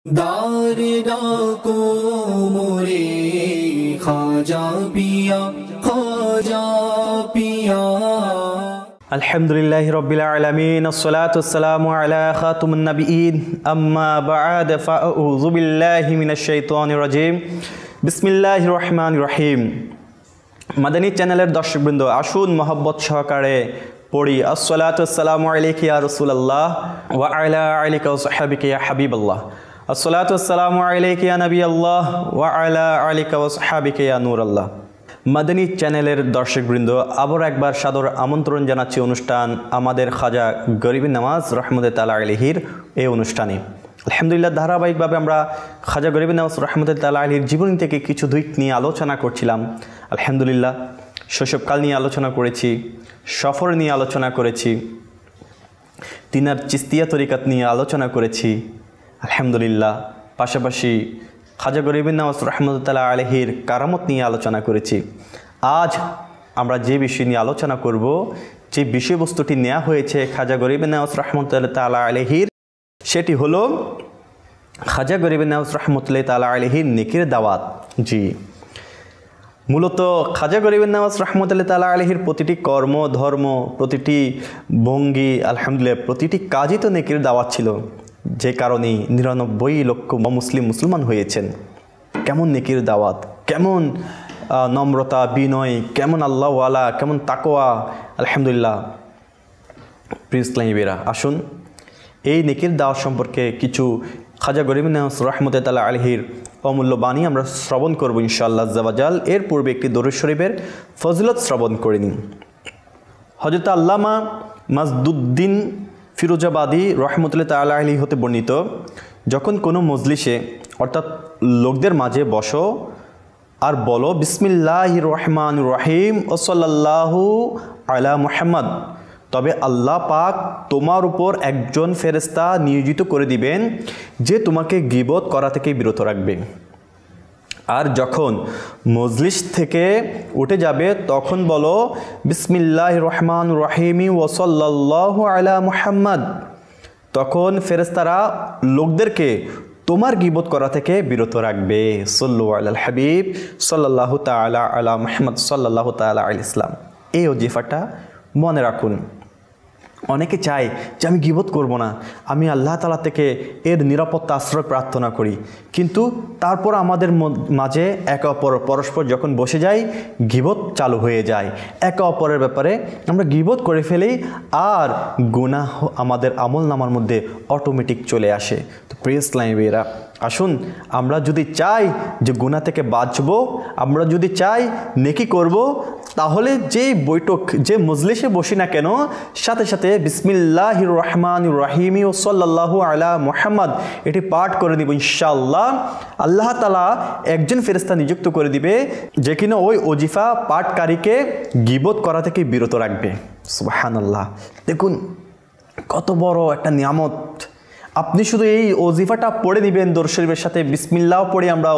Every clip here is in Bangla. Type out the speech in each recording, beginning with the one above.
दारदा को मोरे ख्वाजा पिया ख्वाजा पिया। अल्हम्दुलिल्लाहि रब्बिल आलमीन अस्सलातु वस्सलामु अला खातुमुन नबिय्यीन अम्मा बअद फअऊज़ु बिल्लाहि मिनश शैतानिर रजीम बिस्मिल्लाहिर रहमानिर रहीम। मादानी चैनलेर दर्शकबृंद आसुन मोहब्बत सहकारे पढ़ी अस्सलातु वस्सलामु अलैका या रसूलल्लाह व अला आलिका व सहाबिका या हबीबल्लाह। अस्सलातु वस्सलामु अलैका या नबीअल्लाह व अला आलिका व सहाबिका या नूरल्लाह। मादानी चैनलेर दर्शकबृंद आबार एकबार सादर आमंत्रण जानाচ্ছি অনুষ্ঠান আমাদের খাজা গরিবের নামাজ রহমতে তাআলা আলাইহির এই অনুষ্ঠানে। আলহামদুলিল্লাহ ধারাবাহিকভাবে আমরা খাজা গরিবের নামাজ রহমতে তাআলা আলাইহির জীবনী থেকে কিছু দিক নিয়ে আলোচনা করছিলাম। আলহামদুলিল্লাহ শৈশবকাল নিয়ে আলোচনা করেছি, সফর নিয়ে আলোচনা করেছি, তিনার চিস্তিয়া তরিকাত নিয়ে আলোচনা করেছি। আলহামদুলিল্লাহ পাশাপাশি খাজা গরিবের নামাজ রহমতে তাআলা আলাইহির কারামত নিয়ে আলোচনা করেছি। আজ আমরা যে বিষয় নিয়ে আলোচনা করব, যে বিষয়বস্তুটি নেওয়া হয়েছে খাজা গরিবের নামাজ রহমতে তাআলা আলাইহির, সেটি হলো খাজা গরিবের নামাজ রহমতে তাআলা আলাইহির নেকির দাওয়াত। জি, মূলত খাজা গরিবের নামাজ রহমতে তাআলা আলাইহির প্রতিটি কর্ম ধর্ম, প্রতিটি ভঙ্গি, আলহামদুলিল্লাহ প্রতিটি কাজই তো নেকির দাওয়াত ছিল, যে কারণে ৯৯ লক্ষ মুসলমান হয়েছেন। কেমন নেকির দাওয়াত, কেমন নম্রতা বিনয়, কেমন আল্লাহওয়ালা, কেমন তাকওয়া। আলহামদুলিল্লাহ প্রিয় ইসলামী ভাইরা, আসুন এই নেকির দাওয়াত সম্পর্কে কিছু খাজা গরিবের নামাজ রহমতে তাআলা আলাইহির অমূল্য বাণী আমরা শ্রবণ করব ইনশাআল্লাহ আজ্জা ওয়া জাল। এর পূর্বে একটি দরুদ শরীফের ফজিলত শ্রবণ করে নিন। হযরত আল্লামা মাজদুদ্দিন ফিরোজাবাদী রহমতুল্লাহ তাআলা আলাইহি হতে বর্ণিত, যখন কোনো মজলিসে অর্থাৎ লোকদের মাঝে বসো আর বলো বিসমিল্লাহির রহমানির রহিম ও সাল্লাল্লাহু আলা মুহাম্মদ, তবে আল্লাহ পাক তোমার উপর একজন ফেরেশতা নিয়োজিত করে দিবেন যে তোমাকে গীবত করা থেকে বিরত রাখবে। আর যখন মজলিস থেকে উঠে যাবে তখন বলো বিসমিল্লাহির রহমানির রহিম ওয়া সাল্লাল্লাহু আলা মুহাম্মদ, তখন ফেরেশতারা লোকদেরকে তোমার গীবত করা থেকে বিরত রাখবে। সাল্লু আলাল হাবিব সাল্লাল্লাহু তাআলা আলা মুহাম্মদ সাল্লাল্লাহু তাআলা আলাইহি ইসলাম। এই ওজিফাটা মনে রাখুন। অনেকে চায় যে আমি গীবত করব না, আমি আল্লাহ তাআলা থেকে এর নিরাপত্তা আশ্রয় প্রার্থনা করি, কিন্তু তারপর আমাদের মাঝে একে অপর পরস্পর যখন বসে যাই গীবত চালু হয়ে যায়, একে অপরের ব্যাপারে আমরা গীবত করে ফেলি আর গুনাহ আমাদের আমল নামার মধ্যে অটোমেটিক চলে আসে। তো প্রিয় ইসলামী ভাইরা, আসুন আমরা যদি চাই যে গুনাহ থেকে বাঁচব, আমরা যদি চাই নেকি করব, তাহলে যে বৈঠক যে মজলিসে বসি না কেন সাথে সাথে বিসমিল্লাহির রহমানির রহিম ও সাল্লাল্লাহু আলা মুহাম্মদ এটি পাঠ করে দিব ইনশাআল্লাহ। আল্লাহ তাআলা একজন ফেরেশতা নিযুক্ত করে দিবে যে কিনা ওই ওজিফা পাঠকারীকে গীবত করা থেকে বিরত রাখবে। সুবহানাল্লাহ, দেখুন কত বড় একটা নিয়ামত। আপনি শুধু এই ওজিফাটা পড়ে দিবেন, দরুদ শরীফের সাথে বিসমিল্লাহ পড়ি আমরা,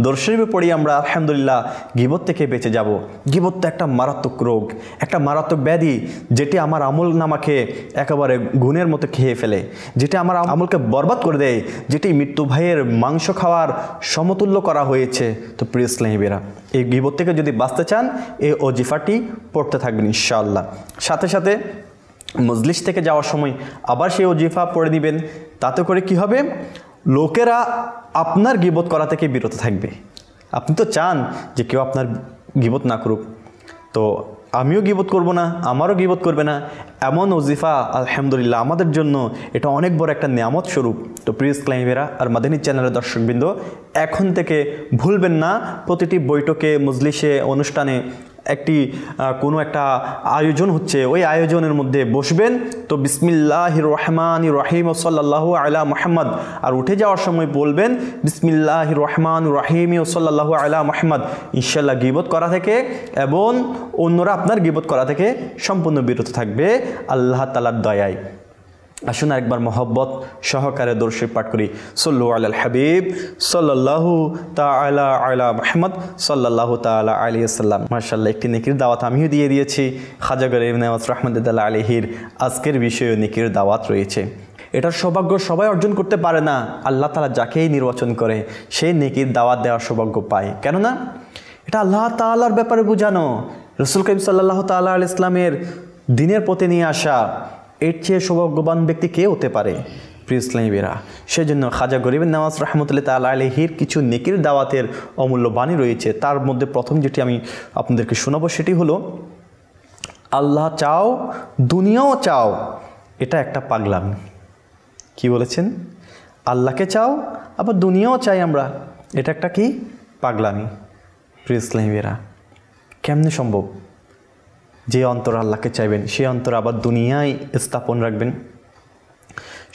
দরুদ শরীফে পড়ি আমরা, আলহামদুলিল্লাহ গীবত থেকে বেঁচে যাব। গীবত তো একটা মারাত্মক রোগ, একটা মারাত্মক ব্যাধি, যেটি আমার আমল নামাকে একেবারে গুণের মতো খেয়ে ফেলে, যেটি আমার আমলকে বরবাদ করে দেয়, যেটি মৃত্যু ভাইয়ের মাংস খাওয়ার সমতুল্য করা হয়েছে। তো প্রিয় ইসলামী ভাইরা, এই গীবত থেকে যদি বাঁচতে চান এই ওজিফাটি পড়তে থাকবেন ইনশাআল্লাহ। সাথে সাথে মজলিস থেকে যাওয়ার সময় আবার সেই ওজিফা পড়ে দিবেন। তাতে করে কি হবে, লোকেরা আপনার গীবত করা থেকে বিরত থাকবে। আপনি তো চান যে কেউ আপনার গীবত না করুক, তো আমিও গীবত করব না, আমারও গীবত করবে না, এমন ওজিফা আলহামদুলিল্লাহ আমাদের জন্য এটা অনেক বড় একটা নিয়ামত স্বরূপ। তো প্রিয় ইসলামী ভাইরা আর মাদানী চ্যানেলের দর্শকবৃন্দ, এখন থেকে ভুলবেন না প্রতিটি বৈঠকে মজলিসে অনুষ্ঠানে একটি কোনো একটা আয়োজন হচ্ছে, ওই আয়োজনের মধ্যে বসবেন তো বিসমিল্লাহির রহমানির রহিম ও সাল্লাল্লাহু আলা মুহাম্মদ, আর উঠে যাওয়ার সময় বলবেন বিসমিল্লাহির রহমানির রহিম ও সাল্লাল্লাহু আলা মুহাম্মদ। ইনশাআল্লাহ গীবত করা থেকে এবং অন্যরা আপনার গীবত করা থেকে সম্পূর্ণ বিরত থাকবে আল্লাহ তাআলার দয়ায়। আসুন একবার মোহব্বত সহকারে দরুদ শরীফ পাঠ করি। সাল্লু আলাল হাবিব সাল্লাল্লাহু তাআলা আলা মুহাম্মদ সাল্লাল্লাহু তাআলা আলাইহি ওয়াসাল্লাম। মাশাআল্লাহ, একটি নেকির দাওয়াত আমিও দিয়ে দিয়েছি। খাজা গরিবের নামাজ রহমতে তাআলা আলাইহির আজকের বিষয়ে নেকির দাওয়াত রয়েছে। এটার সৌভাগ্য সবাই অর্জন করতে পারে না। আল্লাহ তাআলা যাকেই নির্বাচন করে সেই নেকির দাওয়াত দেওয়ার সৌভাগ্য পায়। কেননা এটা আল্লাহ তাআলার ব্যাপারে বোঝানো, রাসূল করিম সাল্লাল্লাহু তাআলা আলাইহি ইসলামের দিনের পথে নিয়ে আসা, এর চেয়ে সৌভাগ্যবান ব্যক্তি কে হতে পারে প্রিয় ইসলামীরা? সেজন্য খাজা গরিবের নওয়াজ রহমতুল্লাহ তাআলা আলাইহির কিছু নেকির দাওয়াতের অমূল্য বাণী রয়েছে। তার মধ্যে প্রথম যেটি আমি আপনাদেরকে শোনাবো সেটি হলো, আল্লাহ চাও দুনিয়াও চাও, এটা একটা পাগলামি। কি বলেছেন? আল্লাহকে চাও আবার দুনিয়াও চাই আমরা, এটা একটা কি পাগলামি প্রিয় ইসলামীরা। কেমনে সম্ভব? যে অন্তর আল্লাহকে চাইবেন সেই অন্তর আবার দুনিয়ায় স্থাপন রাখবেন।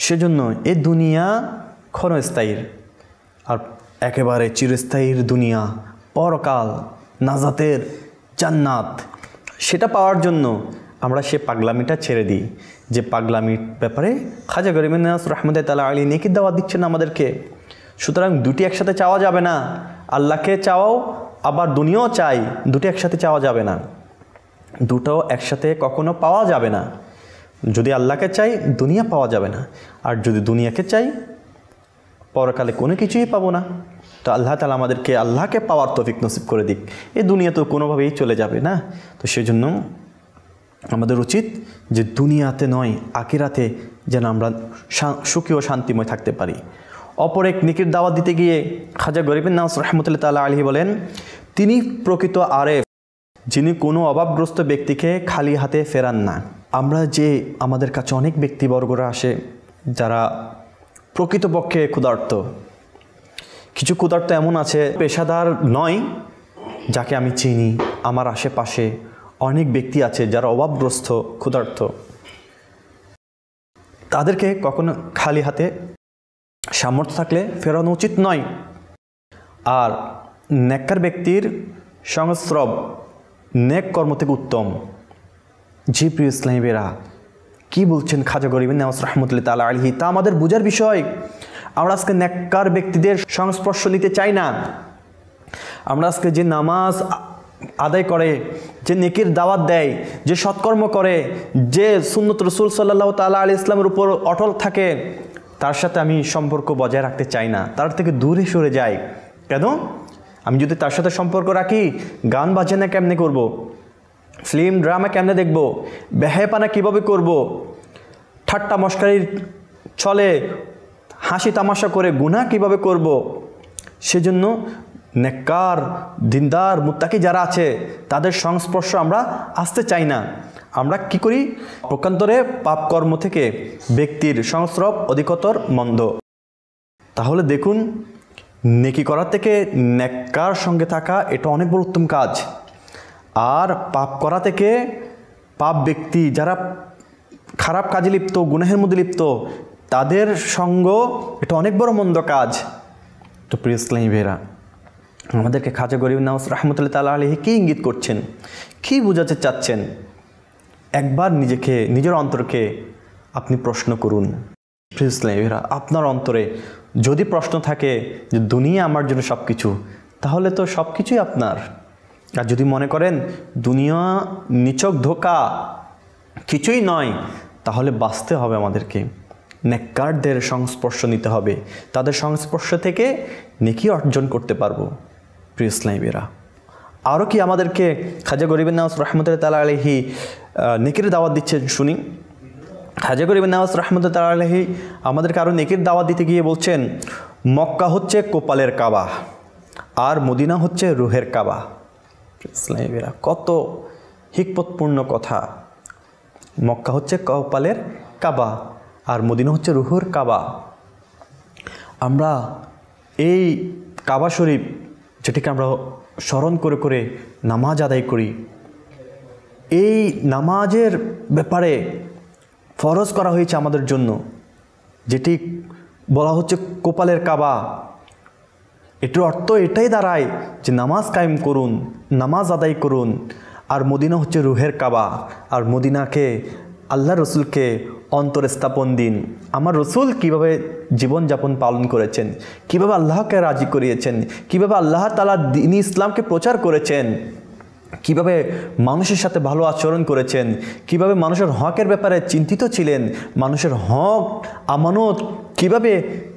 সেজন্য এই দুনিয়া ক্ষণস্থায়ীর, আর একেবারে চিরস্থায়ীর দুনিয়া, পরকাল, নাজাতের জান্নাত, সেটা পাওয়ার জন্য আমরা সে পাগলামিটা ছেড়ে দিই। যে পাগলামির ব্যাপারে খাজা গরিব নওয়াজ রহমতুল্লাহ তাআলা আলাইহি নেকির দাওয়াত দিচ্ছেন আমাদেরকে। সুতরাং দুটি একসাথে চাওয়া যাবে না। আল্লাহকে চাওয়াও আবার দুনিয়াও চাই, দুটি একসাথে চাওয়া যাবে না। দুটো একসাথে কখনো পাওয়া যাবে না। যদি আল্লাহকে চাই দুনিয়া পাওয়া যাবে না, আর যদি দুনিয়াকে চাই পরকালে কোনো কিছুই পাবো না। তো আল্লাহ তাআলা আমাদেরকে আল্লাহকে পাওয়ার তৌফিক নসিব করে দিক। এই দুনিয়া তো কোনোভাবেই চলে যাবে না। তো সেজন্য আমাদের উচিত যে দুনিয়াতে নয় আখিরাতে যেন আমরা সুখী ও শান্তিময় থাকতে পারি। অপর এক নেকির দাওয়াত দিতে গিয়ে খাজা গরিব নওয়াজ রহমতুল্লাহ তাআলা আলাইহি বলেন, তিনি প্রকৃত আরেফ, যিনি কোনো অভাবগ্রস্ত ব্যক্তিকে খালি হাতে ফেরান না। আমরা যে আমাদের কাছে অনেক ব্যক্তিবর্গরা আসে যারা প্রকৃতপক্ষে ক্ষুধার্ত। কিছু ক্ষুধার্ত এমন আছে পেশাদার নয়, যাকে আমি চিনি। আমার আশেপাশে অনেক ব্যক্তি আছে যারা অভাবগ্রস্ত ক্ষুধার্ত। তাদেরকে কখনো খালি হাতে সামর্থ্য থাকলে ফেরানো উচিত নয়। আর নেককার ব্যক্তির সংস্রব নেক কর্ম থেকে উত্তম। জি প্রিয় ইসলামীরা, কি বলছেন খাজা গরিব নওয়াজ রহমতুল্লাহ তাআলা আলাইহি, তা আমাদের বোঝার বিষয়। আমরা আজকে নেককার ব্যক্তিদের সংস্পর্শ নিতে চাই না। আমরা আজকে যে নামাজ আদায় করে, যে নেকির দাওয়াত দেয়, যে সৎকর্ম করে, যে সুন্নত রাসূল সাল্লাল্লাহু তাআলা আলাইহি ইসলামের উপর অটল থাকে, তার সাথে আমি সম্পর্ক বজায় রাখতে চাই না, তার থেকে দূরে সরে যাই। কেন? আমি যদি তার সাথে সম্পর্ক রাখি, গান বাজনা কেমনে করব, ফিল্ম ড্রামা কেমনে দেখব, বেহায়াপনা কীভাবে করব, ঠাট্টা মশকারির ছলে হাসি তামাশা করে গুনাহ কীভাবে করব। সেজন্য নেককার দিনদার মুত্তাকি যারা আছে তাদের সংস্পর্শ আমরা আসতে চাই না। আমরা কি করি? প্রকান্তরে পাপ কর্ম থেকে ব্যক্তির সংস্রব অধিকতর মন্দ। তাহলে দেখুন, নেকি করার থেকে নেককার সঙ্গে থাকা এটা অনেক বড় উত্তম কাজ। আর পাপ করা থেকে পাপ ব্যক্তি যারা খারাপ কাজে লিপ্ত, গুনাহের মধ্যে লিপ্ত, তাদের সঙ্গ এটা অনেক বড় মন্দ কাজ। তো প্রিয় ইসলামী ভাইরা, আমাদেরকে খাজা গরিব নওয়াজ রহমতুল্লাহ তাআলা আলাইহি কি ইঙ্গিত করছেন, কি বোঝাতে চাচ্ছেন? একবার নিজের অন্তরকে আপনি প্রশ্ন করুন। প্রিয় ইসলামী ভাইরা, আপনার অন্তরে যদি প্রশ্ন থাকে যে দুনিয়া আমার জন্য সব কিছু, তাহলে তো সব কিছুই আপনার। আর যদি মনে করেন দুনিয়া নিছক ধোঁকা, কিছুই নয়, তাহলে বাঁচতে হবে আমাদেরকে। নেককারদের সংস্পর্শ নিতে হবে, তাদের সংস্পর্শ থেকে নেকি অর্জন করতে পারবো। প্রিয় ইসলামীরা, আরও কি আমাদেরকে খাজা গরিব নওয়াজ রহমতুল্লাহ তাআলা আলাইহি নেকির দাওয়াত দিচ্ছেন শুনি। খাজা গরিব নওয়াজ রহমতুল্লাহ তাআলা আলাইহি আমাদেরকে আরও নেকির দাওয়াত দিতে গিয়ে বলছেন, মক্কা হচ্ছে কপালের কাবা আর মদিনা হচ্ছে রুহের কাবা। ইসলামীরা, কত হিকমতপূর্ণ কথা। মক্কা হচ্ছে কপালের কাবা আর মদিনা হচ্ছে রুহুর কাবা। আমরা এই কাবা শরীফ, যেটিকে আমরা স্মরণ করে করে নামাজ আদায় করি, এই নামাজের ব্যাপারে ফরজ করা হয়েছে আমাদের জন্য, যেটি বলা হচ্ছে কপালের কাবা। এটির অর্থ এটাই দাঁড়ায় যে নামাজ কায়েম করুন, নামাজ আদায় করুন। আর মদিনা হচ্ছে রুহের কাবা, আর মদিনাকে আল্লাহ রসুলকে অন্তরে স্থাপন দিন। আমার রসুল কীভাবে জীবনযাপন পালন করেছেন, কীভাবে আল্লাহকে রাজি করিয়েছেন, কীভাবে আল্লাহ তাআলা দ্বীন ইসলামকে প্রচার করেছেন, কিভাবে মানুষের সাথে ভালো আচরণ করেছেন, কিভাবে মানুষের হকের ব্যাপারে চিন্তিত ছিলেন, মানুষের হক আমানত কিভাবে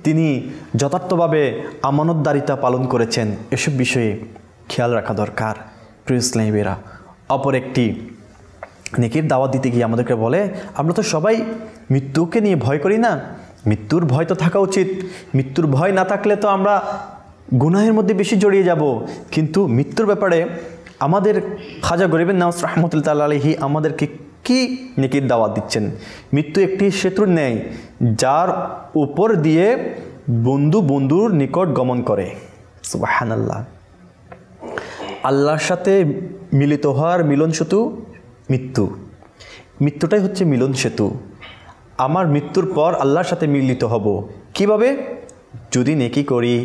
তিনি যথার্থভাবে আমানতদারিতা পালন করেছেন, এসব বিষয়ে খেয়াল রাখা দরকার। প্রিয় ইসলামী ভাইরা, অপর একটি নেকির দাওয়াত দিতে গিয়ে আমাদেরকে বলে, আমরা তো সবাই মৃত্যুকে নিয়ে ভয় করি না, মৃত্যুর ভয় তো থাকা উচিত। মৃত্যুর ভয় না থাকলে তো আমরা গুনাহের মধ্যে বেশি জড়িয়ে যাব। কিন্তু মৃত্যুর ব্যাপারে আমাদের খাজা গরিবের নওয়াজ রহমতুল্লাহ আলাইহি আমাদেরকে কি নেকির দাওয়াত দিচ্ছেন? মৃত্যু একটি সেতুর ন্যায়, যার উপর দিয়ে বন্ধু বন্ধুর নিকট গমন করে। সুবহানাল্লাহ। আল্লাহর সাথে মিলিত হওয়ার মিলন সেতু মৃত্যু। মৃত্যুটাই হচ্ছে মিলন সেতু। আমার মৃত্যুর পর আল্লাহর সাথে মিলিত হব কিভাবে? যদি নেকি করি,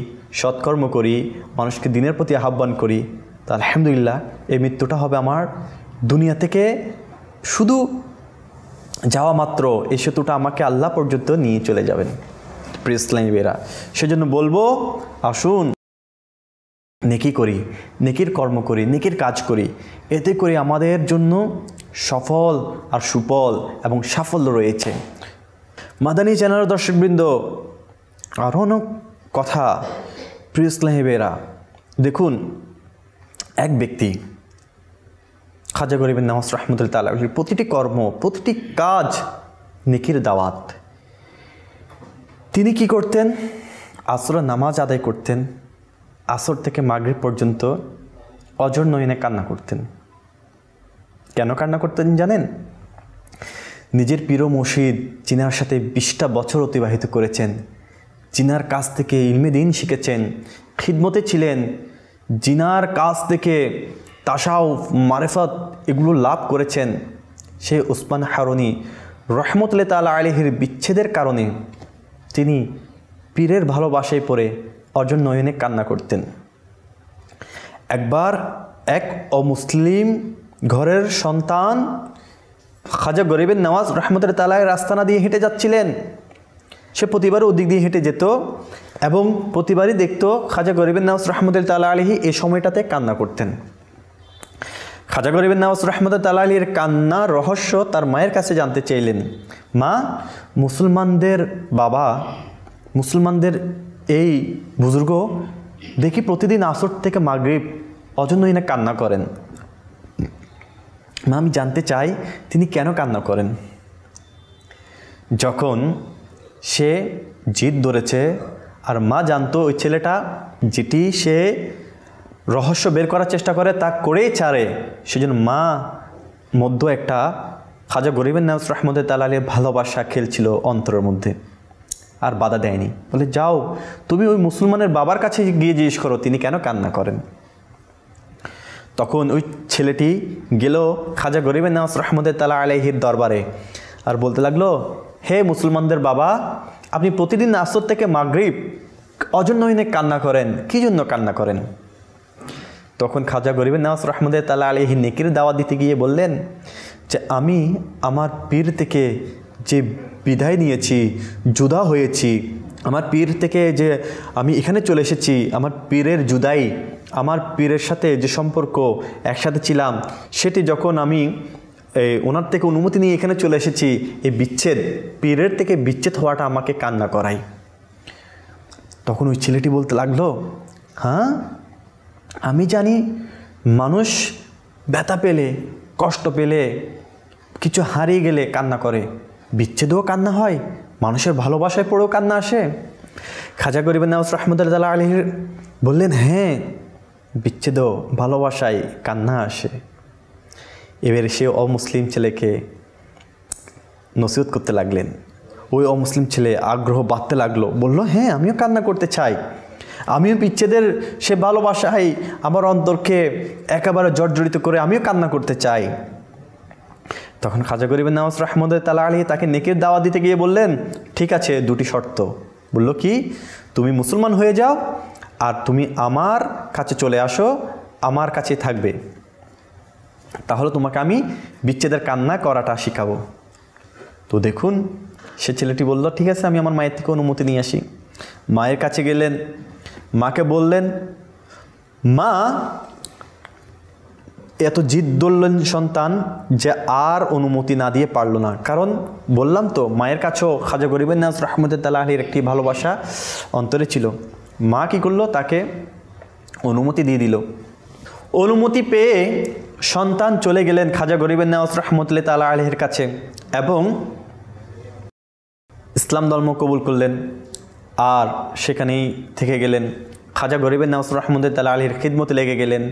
সৎকর্ম করি, মানুষকে দিনের প্রতি আহ্বান করি, তা আলহামদুলিল্লাহ এই মৃত্যুটা হবে আমার দুনিয়া থেকে শুধু যাওয়া মাত্র, এই সেতুটা আমাকে আল্লাহ পর্যন্ত নিয়ে চলে যাবেন। প্রিয় ইসলামী ভাইরা, সেজন্য বলবো, আসুন নেকি করি, নেকির কর্ম করি, নেকির কাজ করি। এতে করে আমাদের জন্য সফল আর সুফল এবং সাফল্য রয়েছে। মাদানী চ্যানেলের দর্শকবৃন্দ, আরও অনেক কথা। প্রিয় ইসলামী ভাইরা, দেখুন, এক ব্যক্তি খাজা গরিবের নওয়াজ রহমতুল্লাহ আলাইহির প্রতিটি কর্ম, প্রতিটি কাজ নেকির দাওয়াত। তিনি কি করতেন? আসরের নামাজ আদায় করতেন, আসর থেকে মাগরিব পর্যন্ত অজর নয়নে কান্না করতেন। কেন কান্না করতেন জানেন? নিজের প্রিয় মুর্শিদ জিনার সাথে 20টা বছর অতিবাহিত করেছেন, জিনার কাছ থেকে ইলমে দ্বীন শিখেছেন, খিদমতে ছিলেন, জিনার কাছ থেকে তাসাউফ, মারিফাত এগুলো লাভ করেছেন। সেই উসমান হারুনি রহমতুল্লাহ তাআলা আলাইহির বিচ্ছেদের কারণে তিনি পীরের ভালোবাসায় পড়ে অজর নয়নে কান্না করতেন। একবার এক অমুসলিম ঘরের সন্তান খাজা গরিবের নওয়াজ রহমতুল্লাহ তাআলা রাস্তানা দিয়ে হেঁটে যাচ্ছিলেন। সে প্রতিবার ওদিক দিয়ে হেঁটে যেত এবং প্রতিবারই দেখত খাজা গরিবের নওয়াজ রহমতুল্লাহ তাআলা আলাইহি এই সময়টাতে কান্না করতেন। খাজা গরিবের নওয়াজ রহমতুল্লাহ তাআলা আলাইহির কান্নার রহস্য তার মায়ের কাছে জানতে চাইলেন। মা, মুসলমানদের বাবা, মুসলমানদের এই বুজুর্গ দেখি প্রতিদিন আসর থেকে মাগরিব অজর নয়নে কান্না করেন। মা, আমি জানতে চাই তিনি কেন কান্না করেন। যখন সে জিদ ধরেছে আর মা জানতো ওই ছেলেটা যেটি সে রহস্য বের করার চেষ্টা করে তা করেই ছাড়ে, সেজন্য মা মধ্য একটা খাজা গরিবের নওয়াজ রহমতুল্লাহ তাআলা আলাইহির ভালোবাসা খেলছিল অন্তরের মধ্যে, আর বাধা দেয়নি। বলে, যাও তুমি ওই মুসলমানের বাবার কাছে গিয়ে জিজ্ঞেস করো তিনি কেন কান্না করেন। তখন ওই ছেলেটি গেল খাজা গরিবের নওয়াজ রহমতুল্লাহ তাআলা আলাইহির দরবারে আর বলতে লাগলো, হে মুসলমানদের বাবা, আপনি প্রতিদিন আসর থেকে মাগরিব অজর নয়নে কান্না করেন, কী জন্য কান্না করেন? তখন খাজা গরিবের নওয়াজ রহমতুল্লাহ তাআলা আলাইহি নেকির দাওয়াত দিতে গিয়ে বললেন যে, আমি আমার পীর থেকে যে বিদায় নিয়েছি, জুদা হয়েছি, আমার পীর থেকে যে আমি এখানে চলে এসেছি, আমার পীরের জুদাই, আমার পীরের সাথে যে সম্পর্ক একসাথে ছিলাম, সেটি যখন আমি ওনার থেকে অনুমতি নিয়ে এখানে চলে এসেছি, এই বিচ্ছেদ, পীরের থেকে বিচ্ছেদ হওয়াটা আমাকে কান্না করায়। তখন ওই ছেলেটি বলতে লাগলো, হ্যাঁ আমি জানি মানুষ ব্যথা পেলে, কষ্ট পেলে, কিছু হারিয়ে গেলে কান্না করে, বিচ্ছেদেও কান্না হয়, মানুষের ভালোবাসায় পড়েও কান্না আসে। খাজা গরিবের নওয়াজ রহমতুল্লাহ তাআলা আলাইহি বললেন, হ্যাঁ বিচ্ছেদেও ভালোবাসায় কান্না আসে। এবার সে অমুসলিম ছেলেকে নসিহত করতে লাগলেন। ওই অমুসলিম ছেলে আগ্রহ বাড়তে লাগলো, বলল, হ্যাঁ আমিও কান্না করতে চাই, আমিও বিচ্ছেদের সে ভালোবাসায় আমার অন্তরকে একেবারে জর্জরিত করে আমিও কান্না করতে চাই। তখন খাজা গরিবের নওয়াজ রহমতুল্লাহ তাআলা আলাইহি তাকে নেকির দাওয়াত দিতে গিয়ে বললেন, ঠিক আছে, দুটি শর্ত। বলল কি? তুমি মুসলমান হয়ে যাও আর তুমি আমার কাছে চলে আসো, আমার কাছে থাকবে, তাহলে তোমাকে আমি বিচ্ছেদের কান্না করাটা শিখাবো। তো দেখুন, সে ছেলেটি বলল, ঠিক আছে, আমি আমার মায়ের থেকে অনুমতি নিয়ে আসি। মায়ের কাছে গেলেন, মাকে বললেন, মা এত জিদ ধরলেন সন্তান যে আর অনুমতি না দিয়ে পারল না। কারণ বললাম তো, মায়ের কাছেও খাজা গরিবের নওয়াজ রহমতুল্লাহ আলাইহির একটি ভালোবাসা অন্তরে ছিল। মা কী করলো, তাকে অনুমতি দিয়ে দিল। অনুমতি পেয়ে সন্তান চলে গেলেন খাজা গরিবের নওয়াজ রহমতুল্লাহ আলাইহির কাছে এবং ইসলাম ধর্ম কবুল করলেন আর সেখানেই থেকে গেলেন। খাজা গরিবের নওয়াজ রহমতুল্লাহ আলাইহির খিদমতে লেগে গেলেন।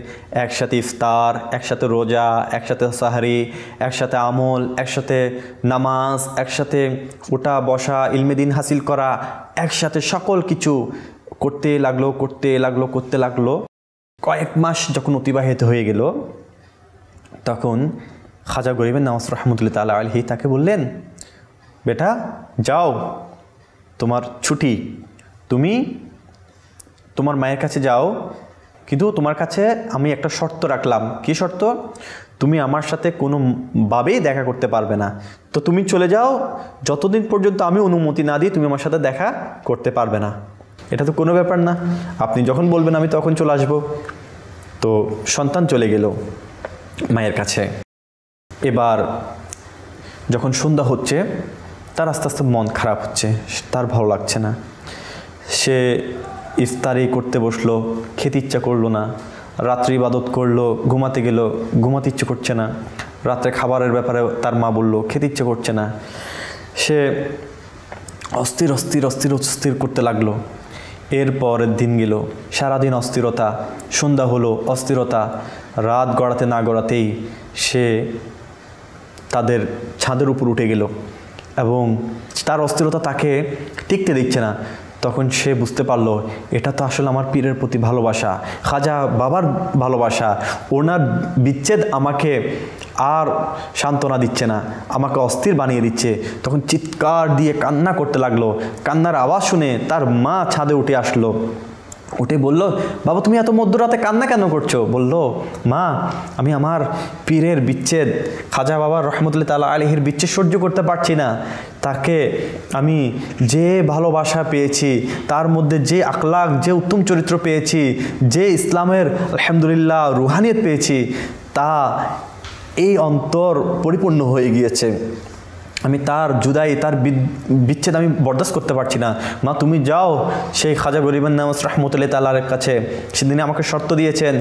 একসাথে ইফতার, একসাথে রোজা, একসাথে সাহারি, একসাথে আমল, একসাথে নামাজ, একসাথে ওঠা বসা, ইলমে দিন হাসিল করা, একসাথে সকল কিছু করতে লাগলো। কয়েক মাস যখন অতিবাহিত হয়ে গেল, তখন খাজা গরিবের নওয়াজ রহমতুল্লাহ আলাইহি তাকে বললেন, বেটা যাও, তোমার ছুটি, তুমি তোমার মায়ের কাছে যাও, কিন্তু তোমার কাছে আমি একটা শর্ত রাখলাম। কি শর্ত? তুমি আমার সাথে কোনোভাবেই দেখা করতে পারবে না। তো তুমি চলে যাও, যতদিন পর্যন্ত আমি অনুমতি না দিই তুমি আমার সাথে দেখা করতে পারবে না। এটা তো কোনো ব্যাপার না, আপনি যখন বলবেন আমি তখন চলে আসব। তো সন্তান চলে গেল মায়ের কাছে। এবার যখন সন্ধ্যা হচ্ছে, তার আস্তে আস্তে মন খারাপ হচ্ছে, তার ভালো লাগছে না। সে ইফতারি করতে বসলো, খেতে ইচ্ছা করলো না। রাত্রি ইবাদত করলো, ঘুমাতে গেল, ঘুমাতে ইচ্ছে করছে না। রাত্রে খাবারের ব্যাপারে তার মা বললো, খেতে ইচ্ছে করছে না। সে অস্থির করতে লাগলো। এরপরের দিন গেল, সারাদিন অস্থিরতা, সন্ধ্যা হলো, অস্থিরতা। রাত গড়াতে না গড়াতেই সে তাদের ছাদের উপর উঠে গেল এবং তার অস্থিরতা তাকে টিকতে দিচ্ছে না। তখন সে বুঝতে পারলো, এটা তো আসলে আমার পীরের প্রতি ভালোবাসা, খাজা বাবার ভালোবাসা। ওনার বিচ্ছেদ আমাকে আর সান্ত্বনা দিচ্ছে না, আমাকে অস্থির বানিয়ে দিচ্ছে। তখন চিৎকার দিয়ে কান্না করতে লাগলো। কান্নার আওয়াজ শুনে তার মা ছাদে উঠে আসলো। উঠে বলল, বাবা তুমি এত মধ্যরাতে কান্না কেন করছো? বলল, মা আমি আমার পীরের বিচ্ছেদ, খাজা বাবা রহমতুল্লাহ তাআলা আলাইহির বিচ্ছেদ সহ্য করতে পারছি না। তাকে আমি যে ভালোবাসা পেয়েছি, তার মধ্যে যে আখলাক, যে উত্তম চরিত্র পেয়েছি, যে ইসলামের আলহামদুলিল্লাহ রুহানিয়ত পেয়েছি, তা এই অন্তর পরিপূর্ণ হয়ে গিয়েছে। আমি তার জুদাই, তার বিচ্ছেদ আমি বরদাস্ত করতে পারছি না। মা তুমি যাও সেই খাজা গরিবের নওয়াজ রহমতুল্লাহ তাআলার কাছে, সেদিনে আমাকে শর্ত দিয়েছেন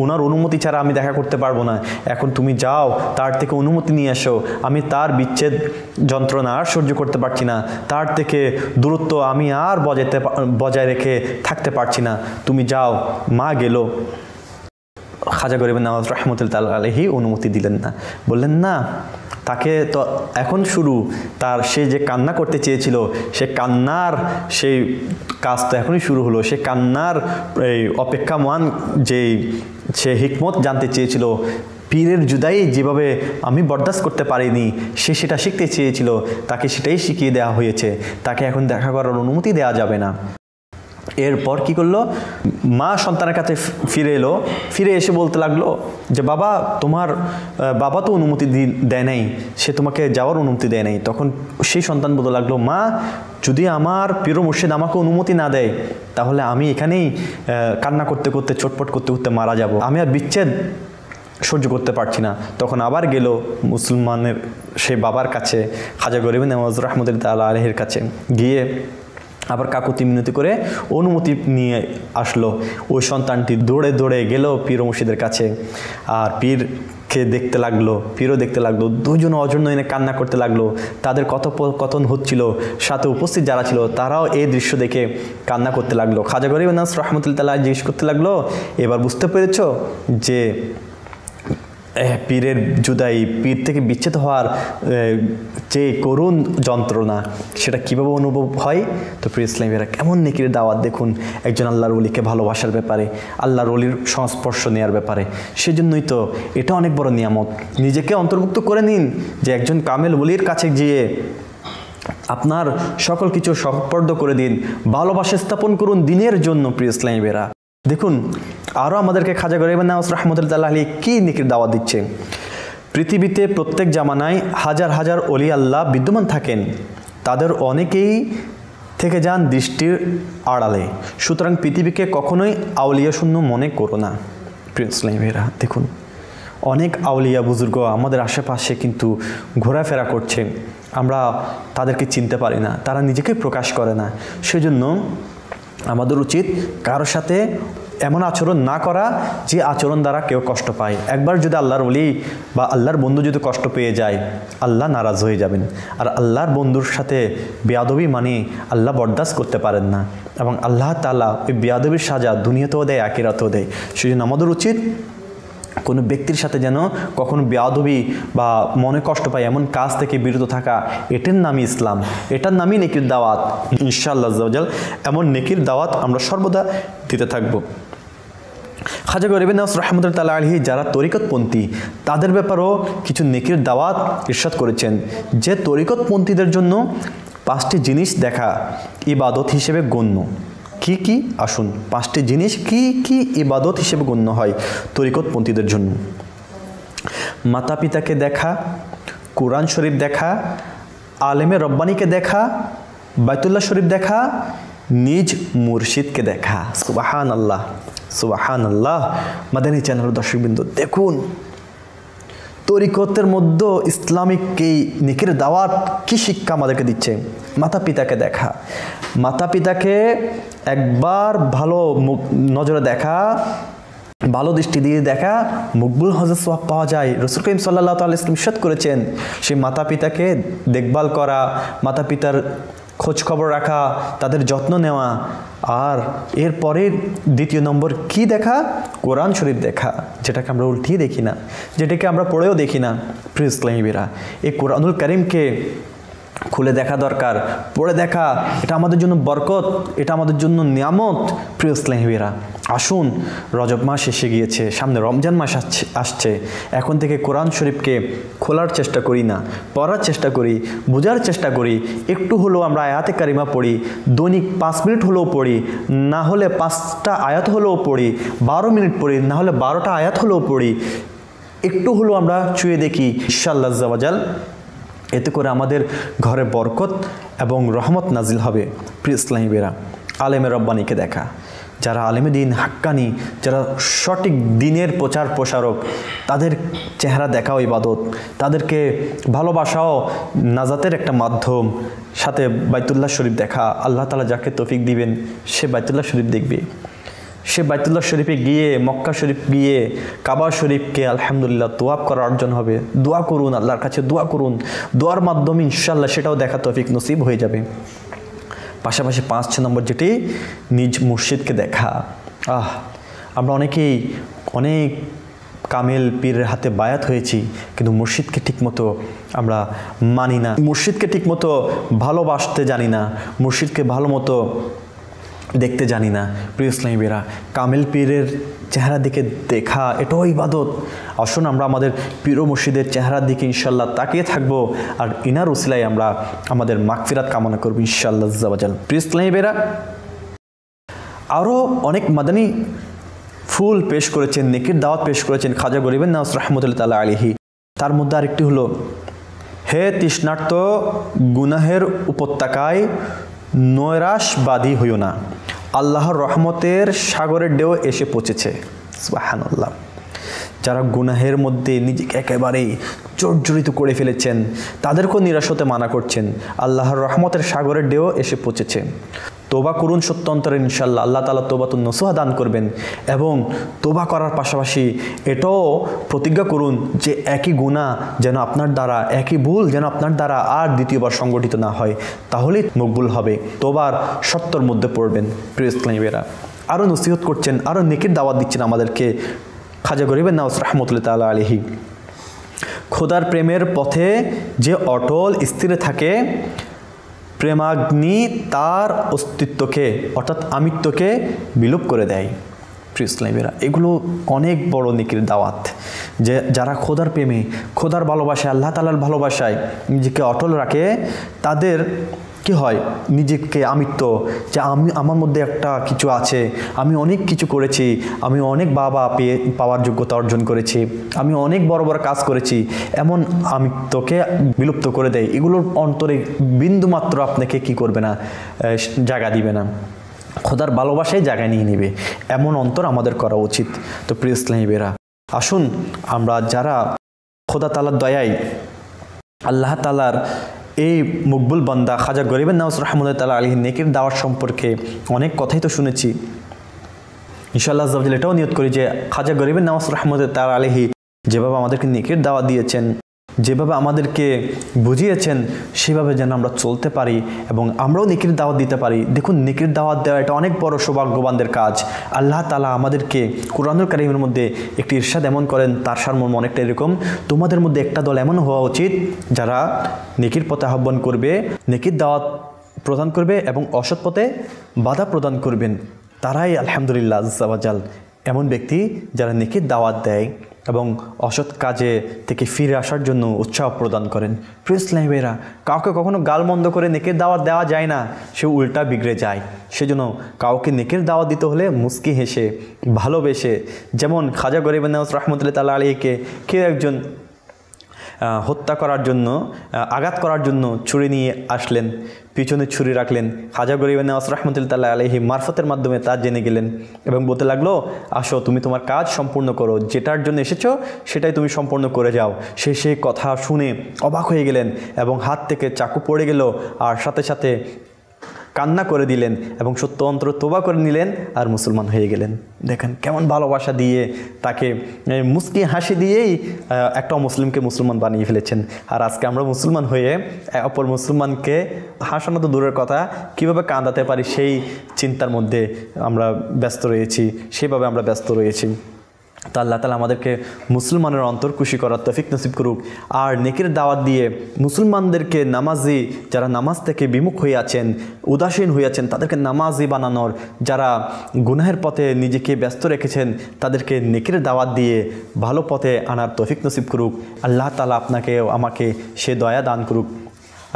ওনার অনুমতি ছাড়া আমি দেখা করতে পারবো না। এখন তুমি যাও, তার থেকে অনুমতি নিয়ে এসো। আমি তার বিচ্ছেদ যন্ত্রণা আর সহ্য করতে পারছি না, তার থেকে দূরত্ব আমি আর বজায় রেখে থাকতে পারছি না, তুমি যাও। মা গেল। খাজা গরিবের নওয়াজ রহমতুল্লাহ আলাইহি অনুমতি দিলেন না, বললেন না, তাকে তো এখন শুরু, তার সে যে কান্না করতে চেয়েছিল, সে কান্নার সেই কাজ তো এখনই শুরু হলো। সে কান্নার এই অপেক্ষামান যেই সে হিকমত জানতে চেয়েছিল, পীরের জুদাই যেভাবে আমি বরদাস্ত করতে পারিনি, সে সেটা শিখতে চেয়েছিল, তাকে সেটাই শিখিয়ে দেওয়া হয়েছে। তাকে এখন দেখা করার অনুমতি দেওয়া যাবে না। এরপর কি করলো, মা সন্তানের কাছে ফিরে এলো। ফিরে এসে বলতে লাগলো যে বাবা তোমার বাবা তো অনুমতি দেয় নাই, সে তোমাকে যাওয়ার অনুমতি দেয় নাই। তখন সেই সন্তান বলতে লাগলো, মা যদি আমার পীর মুর্শিদ আমাকে অনুমতি না দেয়, তাহলে আমি এখানেই কান্না করতে করতে চটপট করতে করতে মারা যাব, আমি আর বিচ্ছেদ সহ্য করতে পারছি না। তখন আবার গেল মুসলমানের সেই বাবার কাছে, খাজা গরিব নওয়াজ রহমতুল্লাহ আলাইহির কাছে গিয়ে আবার কাকুতি মিনতি করে অনুমতি নিয়ে আসলো। ওই সন্তানটি দৌড়ে দৌড়ে গেল পীর মুর্শিদের কাছে, আর পীরকে দেখতে লাগলো, পীরও দেখতে লাগলো। দুজন অজন্য এনে কান্না করতে লাগলো। তাদের কথোপকথন হচ্ছিল, সাথে উপস্থিত যারা ছিল তারাও এই দৃশ্য দেখে কান্না করতে লাগলো। খাজা গরিব নওয়াজ রহমতুল্লাহ জিজ্ঞেস করতে লাগলো, এবার বুঝতে পেরেছো যে পীরের জুদাই, পীর থেকে বিচ্ছেদ হওয়ার যে করুণ যন্ত্রণা, সেটা কীভাবে অনুভব হয়? তো প্রিয় ইসলামীরা কেমন নেকির দাওয়াত দেখুন একজন আল্লাহর ওলিকে ভালোবাসার ব্যাপারে, আল্লাহর ওলির সংস্পর্শ নেওয়ার ব্যাপারে। সেজন্যই তো এটা অনেক বড় নিয়ামত। নিজেকে অন্তর্ভুক্ত করে নিন যে একজন কামেল ওলির কাছে গিয়ে আপনার সকল কিছু সমর্পণ করে দিন, ভালোবাসা স্থাপন করুন দিনের জন্য। প্রিয় ইসলামীরা দেখুন আরও আমাদেরকে খাজা গরিব নওয়াজ রহমতুল্লাহ আলাইহি কী নেকির দাওয়াত দিচ্ছে। পৃথিবীতে প্রত্যেক জামানায় হাজার হাজার ওলি আল্লাহ বিদ্যমান থাকেন, তাদের অনেকেই থেকে যান দৃষ্টির আড়ালে। সুতরাং পৃথিবীকে কখনোই আউলিয়া শূন্য মনে করো না। প্রিয় ইসলামীরা দেখুন অনেক আউলিয়া বুজুর্গ আমাদের আশেপাশে কিন্তু ঘোরাফেরা করছে, আমরা তাদেরকে চিনতে পারি না, তারা নিজেকে প্রকাশ করে না। সেজন্য আমাদের উচিত কারোর সাথে এমন আচরণ না করা যে আচরণ দ্বারা কেউ কষ্ট পায়। একবার যদি আল্লাহর ওলি বা আল্লাহর বন্ধু যদি কষ্ট পেয়ে যায়, আল্লাহ নারাজ হয়ে যাবেন। আর আল্লাহর বন্ধুর সাথে বেয়াদবি মানে আল্লাহ বরদাস্ত করতে পারেন না, এবং আল্লাহ তাআলা ওই বেয়াদবির সাজা দুনিয়াতেও দেয়, আখিরাতেও দেয়। সেজন্য আমাদের উচিত কোনো ব্যক্তির সাথে যেন কখনো বেয়াদবি বা মনে কষ্ট পায় এমন কাজ থেকে বিরত থাকা। এটার নামই ইসলাম, এটার নামই নেকির দাওয়াত। ইনশাআল্লাহ আজ্জা ওয়া জাল এমন নেকির দাওয়াত আমরা সর্বদা দিতে থাকব। খাজা গরিব নওয়াজ রাহমাতুল্লাহ তাআলা আলাইহি যারা তরিকতপন্থী তাদের ব্যাপারেও কিছু নেকির দাওয়াত ইরশাদ করেছেন, যে তরিকতপন্থীদের জন্য 5টি জিনিস দেখা ইবাদত হিসেবে গণ্য। কি কি? আসুন 5টি জিনিস কি কি ইবাদত হিসেবে গণ্য হয় তরিকতপন্থীদের জন্য। মাতা পিতাকে দেখা, কোরআন শরীফ দেখা, আলেমে রব্বানিকে দেখা, বাইতুল্লাহ শরীফ দেখা, নিজ মুর্শিদকে দেখা। সুবহানাল্লাহ, সুবহানাল্লাহ। মাদানী চ্যানেলের দর্শকবৃন্দ দেখুন, তরিকতের মধ্যে ইসলামিক এই নেকির দাওয়াত কি শিক্ষা আমাদেরকে দিচ্ছে। মাতা পিতাকে দেখা, মাতা পিতাকে একবার ভালো নজরে দেখা, ভালো দৃষ্টি দিয়ে দেখা, মকবুল হজের সওয়াব পাওয়া যায়। রাসূল করিম সাল্লাল্লাহু আলাইহি ওয়াসাল্লাম ইরশাদ করেছেন, সেই মাতা পিতাকে দেখভাল করা, মাতা পিতার খোঁজ খবর রাখা, তাদের যত্ন নেওয়া। আর এরপরে দ্বিতীয় নম্বর কি দেখা? কোরআন শরীফ দেখা, যেটাকে আমরা উল্টিয়ে দেখি না, যেটাকে আমরা পড়েও দেখি না। প্রিয় ইসলামীরা, এই কোরআনুল কারীমকে খুলে দেখা দরকার, পড়ে দেখা। এটা আমাদের জন্য বরকত, এটা আমাদের জন্য নিয়ামত। প্রিয় ইসলামীরা, আসুন, রজব মাস এসে গিয়েছে, সামনে রমজান মাস আসছে। এখন থেকে কোরআন শরীফকে খোলার চেষ্টা করি না, পড়ার চেষ্টা করি, বোঝার চেষ্টা করি। একটু হলেও আমরা আয়াতে কারিমা পড়ি, দৈনিক 5 মিনিট হলেও পড়ি, না হলে 5টা আয়াত হলেও পড়ি, 12 মিনিট পড়ি, না হলে 12টা আয়াত হলেও পড়ি। একটু হলেও আমরা ছুঁয়ে দেখি, ইনশাআল্লাহ আজ্জা ওয়া জাল এতে করে আমাদের ঘরে বরকত এবং রহমত নাজিল হবে। প্রিয় ইসলামীরা, আলেমে রব্বানিকে দেখা, যারা আলেমে দিন হাক্কানি, যারা সঠিক দিনের প্রচার প্রসারক, তাদের চেহারা দেখাও ইবাদত, তাদেরকে ভালোবাসাও নাজাতের একটা মাধ্যম। সাথে বাইতুল্লাহ শরীফ দেখা, আল্লাহ তাআলা যাকে তৌফিক দিবেন সে বাইতুল্লাহ শরীফ দেখবে। সে বাইতুল্লাহ শরীফে গিয়ে, মক্কা শরীফ গিয়ে কাবা শরীফকে আলহামদুলিল্লাহ তোয়াব করার অর্জন হবে। দোয়া করুন, আল্লাহর কাছে দোয়া করুন, দোয়ার মাধ্যমে ইনশাআল্লাহ সেটাও দেখা তৌফিক নসিব হয়ে যাবে। পাশাপাশি 5 নম্বর যেটি, নিজ মুর্শিদকে দেখা। আমরা অনেকেই অনেক কামেল পীরের হাতে বায়াত হয়েছি, কিন্তু মুর্শিদকে ঠিকমতো আমরা মানি না, মুর্শিদকে ঠিকমতো ভালোবাসতে জানি না, মুর্শিদকে ভালো মতো দেখতে জানি না। প্রিয় ইসলামীরা, কামেল পীরের চেহারার দিকে দেখা এটাও ইবাদত। আসুন আমরা আমাদের পীর মুর্শিদের চেহারার দিকে ইনশাআল্লাহ তাকিয়ে থাকবো, আর ইনার উসিলায় আমরা আমাদের মাগফিরাত কামনা করবো ইনশাআল্লাহ আজ্জা ওয়া জাল। প্রিয় ইসলামীরা, আরও অনেক মাদানী ফুল পেশ করেছেন, নেকির দাওয়াত পেশ করেছেন খাজা গরিব নওয়াজ রাহমাতুল্লাহ তাআলা আলাইহি। তার মধ্যে আরেকটি হলো, হে তৃষ্ণার্ত গুনাহের উপত্যকায় নৈরাশবাদী হইও না, আল্লাহর রহমতের সাগরের ঢেউ এসে পৌঁছেছে। সুবহানাল্লাহ। যারা গুনাহের মধ্যে নিজেকে একেবারেই জর্জরিত করে ফেলেছেন, তাদেরকেও নিরাশ হতে মানা করছেন। আল্লাহর রহমতের সাগরের ঢেউ এসে পৌঁছেছে। তোবা করুন সত্য অন্তরে, ইনশাআল্লাহ আল্লাহ তাআলা তোবাতুন নসুহা দান করবেন। এবং তোবা করার পাশাপাশি এটাও প্রতিজ্ঞা করুন যে একই গুনাহ যেন আপনার দ্বারা, একই ভুল যেন আপনার দ্বারা আর দ্বিতীয়বার সংগঠিত না হয়, তাহলেই মকবুল হবে। তোবার সত্যর মধ্যে পড়বেন। প্রিয় ইসলামীরা, আরও নসিহত করছেন, আরও নেকির দাওয়াত দিচ্ছেন আমাদেরকে খাজা গরিব নওয়াজ রাহমাতুল্লাহ তাআলা আলাইহি। খোদার প্রেমের পথে যে অটল স্থির থাকে, প্রেমাগ্নি তার অস্তিত্বকে অর্থাৎ আমিত্বকে বিলোপ করে দেয়। প্রিয় ইসলামীরা, এগুলো অনেক বড় নেকির দাওয়াত। যে যারা খোদার প্রেমে, খোদার ভালোবাসায়, আল্লাহ তাআলার ভালোবাসায় নিজেকে অটল রাখে, তাদের কি হয়, নিজেকে আমিত্ব, যে আমার মধ্যে একটা কিছু আছে, আমি অনেক কিছু করেছি, আমি অনেক বাবা পাওয়ার যোগ্যতা অর্জন করেছি, আমি অনেক বড় বড় কাজ করেছি, এমন আমিত্বকে বিলুপ্ত করে দেয়। এগুলোর অন্তরে বিন্দুমাত্র আপনাকে কি করবে না, জায়গা দিবে না, খোদার ভালোবাসায় জায়গা নিয়ে নেবে। এমন অন্তর আমাদের করা উচিত। তো প্রিয় ইসলামীরা, আসুন আমরা যারা খোদা তাআলার দয়ায় আল্লাহ তাআলার এই মকবুল বান্দা খাজা গরিবের নওয়াজ রহমতুল্লাহ তাআলা আলাইহি নেকির দাওয়াত সম্পর্কে অনেক কথাই তো শুনেছি, ইনশাআল্লাহ আজ্জা ওয়া জাল্লা এটাও নিয়ত করি যে খাজা গরিবের নওয়াজ রহমতুল্লাহ তাআলা আলাইহি যেভাবে আমাদেরকে নেকির দাওয়াত দিয়েছেন, যেভাবে আমাদেরকে বুঝিয়েছেন, সেভাবে যেন আমরা চলতে পারি এবং আমরাও নেকির দাওয়াত দিতে পারি। দেখুন, নেকির দাওয়াত দেওয়া এটা অনেক বড় সৌভাগ্যবানদের কাজ। আল্লাহ তাআলা আমাদেরকে কুরআনুল কারীমের মধ্যে একটি ইরশাদ এমন করেন, তার সারমর্ম অনেকটা এরকম, তোমাদের মধ্যে একটা দল এমন হওয়া উচিত যারা নেকির পথে আহ্বান করবে, নেকির দাওয়াত প্রদান করবে এবং অসৎ পথে বাধা প্রদান করবেন। তারাই আলহামদুলিল্লাহ আজ্জা ওয়া জাল এমন ব্যক্তি যারা নেকির দাওয়াত দেয় এবং অসৎ কাজে থেকে ফিরে আসার জন্য উৎসাহ প্রদান করেন। প্রিয় ইসলামী ভাইরা, কাউকে কখনো গালমন্দ করে নেকির দাওয়াত দেওয়া যায় না, সে উল্টা বিগড়ে যায়। সেজন্য কাউকে নেকির দাওয়াত দিতে হলে মুস্কি হেসে, ভালোবেসে, যেমন খাজা গরিব নওয়াজ রহমতুল্লাহ তাআলা আলাইহিকে কেউ একজন হত্যা করার জন্য, আঘাত করার জন্য ছুরি নিয়ে আসলেন, পিছনে ছুরি রাখলেন, খাজা গরিব নওয়াজ রহমতুল্লাহ তাআলা আলাইহি মারফতের মাধ্যমে তা জেনে গেলেন এবং বলতে লাগলো, আসো তুমি তোমার কাজ সম্পূর্ণ করো, যেটার জন্য এসেছো সেটাই তুমি সম্পূর্ণ করে যাও। সেই কথা শুনে অবাক হয়ে গেলেন এবং হাত থেকে চাকু পড়ে গেল আর সাথে সাথে কান্না করে দিলেন এবং সত্য অন্তর তোবা করে নিলেন আর মুসলমান হয়ে গেলেন। দেখেন কেমন ভালোবাসা দিয়ে, তাকে মুস্কি হাসি দিয়েই একটা মুসলিমকে মুসলমান বানিয়ে ফেলেছেন। আর আজকে আমরা মুসলমান হয়ে অপর মুসলমানকে হাসানো তো দূরের কথা, কীভাবে কাঁদাতে পারি সেই চিন্তার মধ্যে আমরা ব্যস্ত রয়েছি, সেভাবে আমরা ব্যস্ত রয়েছি। তা আল্লাহ তাআলা আমাদেরকে মুসলমানের অন্তর খুশি করার তৌফিক নসিব করুক। আর নেকির দাওয়াত দিয়ে মুসলমানদেরকে নামাজি, যারা নামাজ থেকে বিমুখ হয়ে আছেন, উদাসীন হয়ে আছেন, তাদেরকে নামাজি বানানোর, যারা গুনাহের পথে নিজেকে ব্যস্ত রেখেছেন তাদেরকে নেকির দাওয়াত দিয়ে ভালো পথে আনার তৌফিক নসিব করুক। আল্লাহ তাআলা আপনাকে আমাকে সে দয়া দান করুক।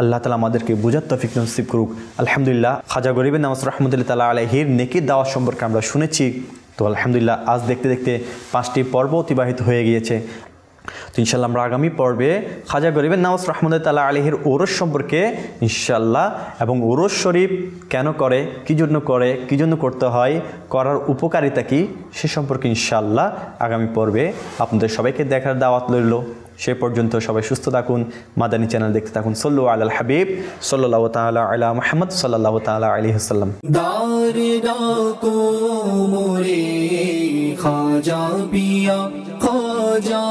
আল্লাহ তাআলা আমাদেরকে বুঝার তৌফিক নসিব করুক। আলহামদুলিল্লাহ, খাজা গরিবের নওয়াজ রহমতুল্লাহ তাআলা আলাইহির নেকির দাওয়াত সম্পর্কে আমরা শুনেছি। তো আলহামদুলিল্লাহ, আজ দেখতে দেখতে 5টি পর্ব অতিবাহিত হয়ে গিয়েছে। তো ইনশাল্লাহ আমরা আগামী পর্বে খাজা গরিবের নওয়াজ রহমতুল্লাহ তাআলা আলাইহির ওরস সম্পর্কে ইনশাল্লাহ, এবং ওরস শরীফ কেন করে, কী জন্য করে, কী জন্য করতে হয়, করার উপকারিতা কী, সে সম্পর্কে ইনশাল্লাহ আগামী পর্বে আপনাদের সবাইকে দেখার দাওয়াত রইল। সে পর্যন্ত সবাই সুস্থ থাকুন, মাদানী চ্যানেল দেখতে থাকুন। সল্লু আলাল হাবিব সাল্লাল্লাহু তাআলা আলা মুহাম্মদ সাল্লাল্লাহু তাআলা আলাইহি ওয়াসাল্লাম। দারে ডাকো মোরে খাজা পিয়া খাজা